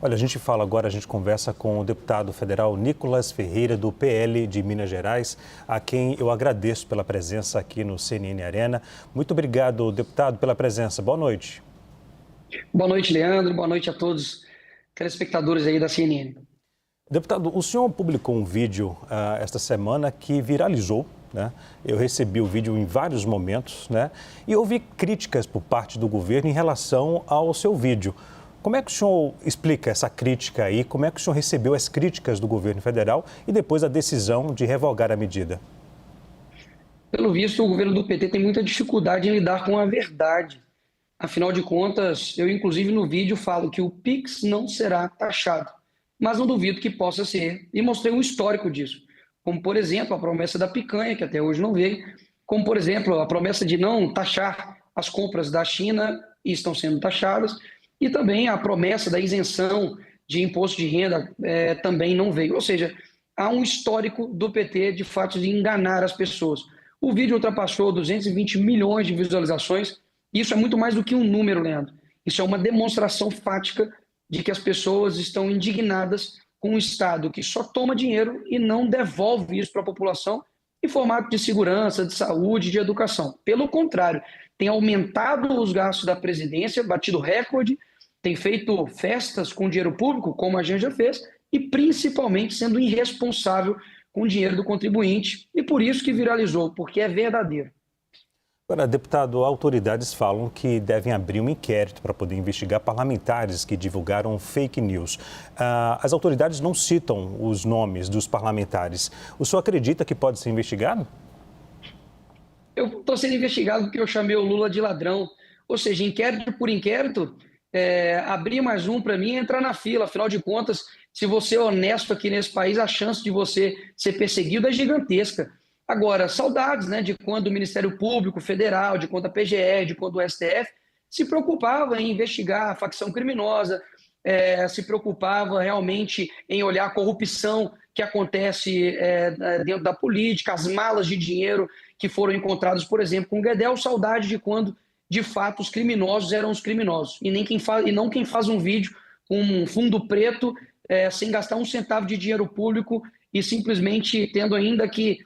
Olha, a gente fala agora, a gente conversa com o deputado federal Nicolas Ferreira, do PL de Minas Gerais, a quem eu agradeço pela presença aqui no CNN Arena. Muito obrigado, deputado, pela presença. Boa noite. Boa noite, Leandro. Boa noite a todos os telespectadores aí da CNN. Deputado, o senhor publicou um vídeo esta semana que viralizou, né? Eu recebi o vídeo em vários momentos, né? E houve críticas por parte do governo em relação ao seu vídeo. Como é que o senhor explica essa crítica aí? Como é que o senhor recebeu as críticas do governo federal e depois a decisão de revogar a medida? Pelo visto, o governo do PT tem muita dificuldade em lidar com a verdade. Afinal de contas, eu inclusive no vídeo falo que o Pix não será taxado, mas não duvido que possa ser, e mostrei um histórico disso, como por exemplo a promessa da picanha, que até hoje não veio, como por exemplo a promessa de não taxar as compras da China, e estão sendo taxadas, e também a promessa da isenção de imposto de renda também não veio. Ou seja, há um histórico do PT de fato de enganar as pessoas. O vídeo ultrapassou 220 milhões de visualizações. Isso é muito mais do que um número, Leandro. Isso é uma demonstração fática de que as pessoas estão indignadas com um Estado que só toma dinheiro e não devolve isso para a população em formato de segurança, de saúde, de educação. Pelo contrário, tem aumentado os gastos da presidência, batido recorde, tem feito festas com dinheiro público, como a gente já fez, e principalmente sendo irresponsável com o dinheiro do contribuinte. E por isso que viralizou, porque é verdadeiro. Agora, deputado, autoridades falam que devem abrir um inquérito para poder investigar parlamentares que divulgaram fake news. As autoridades não citam os nomes dos parlamentares. O senhor acredita que pode ser investigado? Eu estou sendo investigado porque eu chamei o Lula de ladrão. Ou seja, inquérito por inquérito, abrir mais um para mim é entrar na fila. Afinal de contas, se você é honesto aqui nesse país, a chance de você ser perseguido é gigantesca. Agora, saudades, né, de quando o Ministério Público Federal, de quando a PGR, de quando o STF se preocupava em investigar a facção criminosa, se preocupava realmente em olhar a corrupção que acontece dentro da política, as malas de dinheiro que foram encontradas, por exemplo, com o Guedel. Saudade de quando, de fato, os criminosos eram os criminosos e não quem faz um vídeo com um fundo preto sem gastar um centavo de dinheiro público e simplesmente tendo ainda que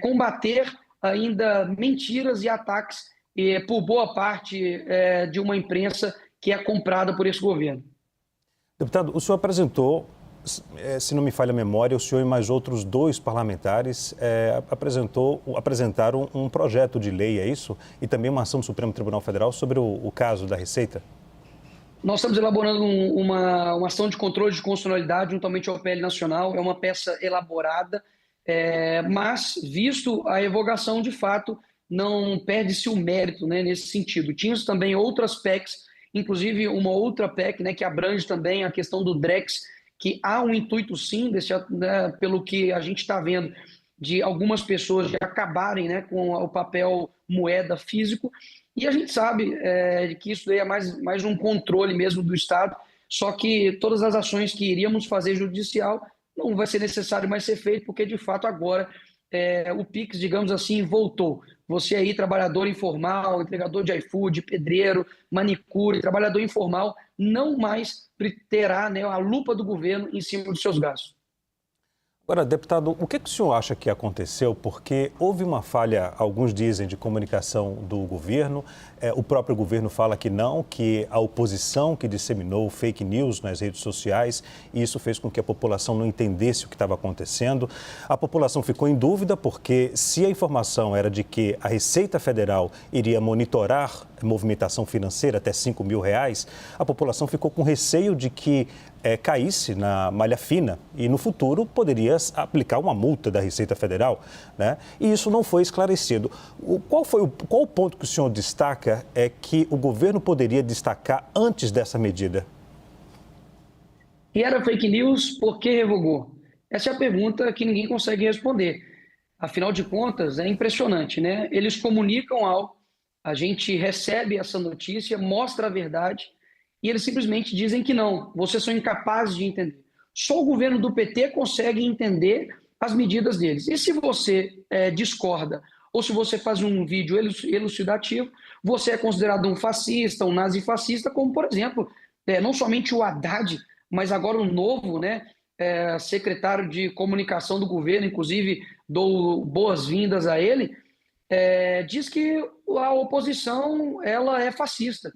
combater ainda mentiras e ataques por boa parte de uma imprensa que é comprada por esse governo. Deputado, o senhor apresentou, se não me falha a memória, o senhor e mais outros dois parlamentares apresentaram um projeto de lei, é isso? E também uma ação do Supremo Tribunal Federal sobre o caso da Receita? Nós estamos elaborando uma ação de controle de constitucionalidade juntamente ao PL Nacional. É uma peça elaborada, mas, visto a revogação, de fato, não perde-se o mérito, né, nesse sentido. Tínhamos também outras PECs, inclusive uma outra PEC, né, que abrange também a questão do Drex, que há um intuito, sim, pelo que a gente está vendo, de algumas pessoas de acabarem, né, com o papel moeda físico. E a gente sabe que isso daí é mais um controle mesmo do Estado, só que todas as ações que iríamos fazer judicial não vai ser necessário mais ser feito, porque de fato agora o Pix, digamos assim, voltou. Você aí, trabalhador informal, entregador de iFood, pedreiro, manicure, trabalhador informal, não mais terá, né, a lupa do governo em cima dos seus gastos. Agora, deputado, o que o senhor acha que aconteceu? Porque houve uma falha, alguns dizem, de comunicação do governo. O próprio governo fala que não, que a oposição que disseminou fake news nas redes sociais, e isso fez com que a população não entendesse o que estava acontecendo. A população ficou em dúvida porque se a informação era de que a Receita Federal iria monitorar a movimentação financeira até R$ 5.000, a população ficou com receio de que caísse na malha fina e no futuro poderia aplicar uma multa da Receita Federal, né? E isso não foi esclarecido. Qual o ponto que o senhor destaca que o governo poderia destacar antes dessa medida? E era fake news, por que revogou? Essa é a pergunta que ninguém consegue responder. Afinal de contas, é impressionante, né? Eles comunicam algo, a gente recebe essa notícia, mostra a verdade, e eles simplesmente dizem que não, vocês são incapazes de entender. Só o governo do PT consegue entender as medidas deles. E se você discorda, ou se você faz um vídeo elucidativo, você é considerado um fascista, um nazifascista, como, por exemplo, não somente o Haddad mas agora o novo, né, secretário de comunicação do governo, inclusive dou boas-vindas a ele, diz que a oposição ela é fascista.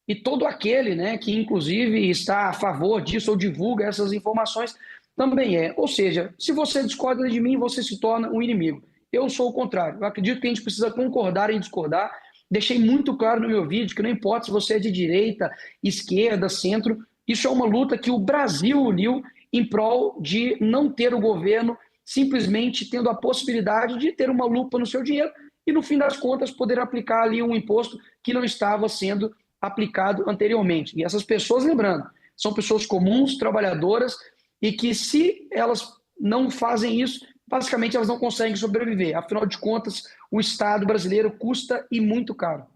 E todo aquele, né, que inclusive está a favor disso ou divulga essas informações também é. Ou seja, se você discorda de mim, você se torna um inimigo. Eu sou o contrário. Eu acredito que a gente precisa concordar em discordar. Deixei muito claro no meu vídeo que não importa se você é de direita, esquerda, centro, isso é uma luta que o Brasil uniu em prol de não ter o governo simplesmente tendo a possibilidade de ter uma lupa no seu dinheiro e, no fim das contas, poder aplicar ali um imposto que não estava sendo aplicado anteriormente. E essas pessoas, lembrando, são pessoas comuns, trabalhadoras, e que se elas não fazem isso, basicamente elas não conseguem sobreviver. Afinal de contas, o Estado brasileiro custa e muito caro.